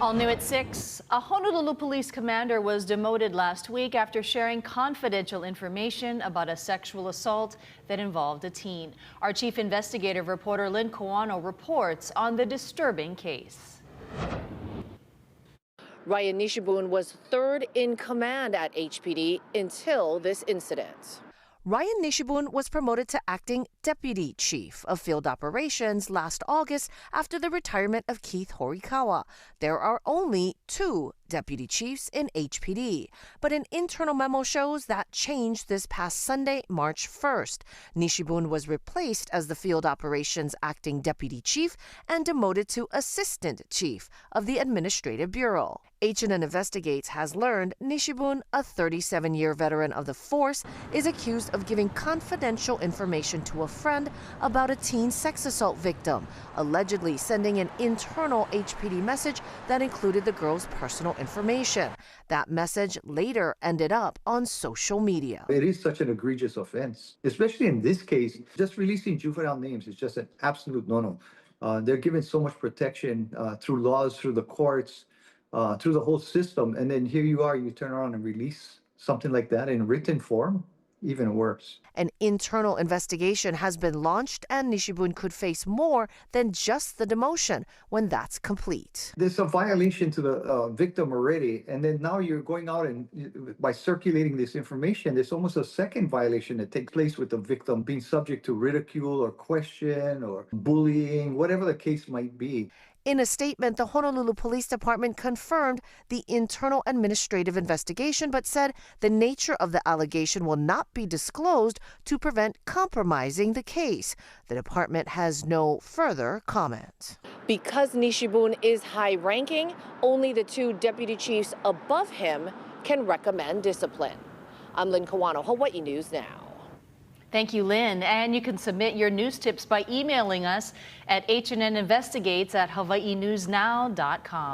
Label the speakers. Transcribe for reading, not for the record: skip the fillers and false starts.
Speaker 1: All new at 6, a Honolulu police commander was demoted last week after sharing confidential information about a sexual assault that involved a teen. Our chief investigative reporter Lynn Kawano reports on the disturbing case.
Speaker 2: Ryan Nishibun was third in command at HPD until this incident.
Speaker 3: Ryan Nishibun was promoted to acting deputy chief of field operations last August after the retirement of Keith Horikawa. There are only 2 deputy chiefs in HPD, but an internal memo shows that changed this past Sunday, March 1st. Nishibun was replaced as the field operations acting deputy chief and demoted to assistant chief of the administrative bureau. H&N Investigates has learned Nishibun, a 37-year veteran of the force, is accused of giving confidential information to a friend about a teen sex assault victim, allegedly sending an internal HPD message that included the girl's personal information. That message later ended up on social media.
Speaker 4: It is such an egregious offense, especially in this case. Just releasing juvenile names is just an absolute no-no. They're given so much protection through laws, through the courts, through the whole system, and then here you are, you turn around and release something like that in written form. Even worse.
Speaker 3: An internal investigation has been launched, and Nishibun could face more than just the demotion when that's complete.
Speaker 4: There's a violation to the victim already, and then now you're going out and by circulating this information, there's almost a second violation that takes place with the victim being subject to ridicule or question or bullying, whatever the case might be.
Speaker 3: In a statement, the Honolulu Police Department confirmed the internal administrative investigation, but said the nature of the allegation will not be disclosed to prevent compromising the case. The department has no further comment.
Speaker 2: Because Nishibun is high-ranking, only the 2 deputy chiefs above him can recommend discipline. I'm Lynn Kawano, Hawaii News Now.
Speaker 1: Thank you, Lynn. And you can submit your news tips by emailing us at hninvestigates@hawaiinewsnow.com.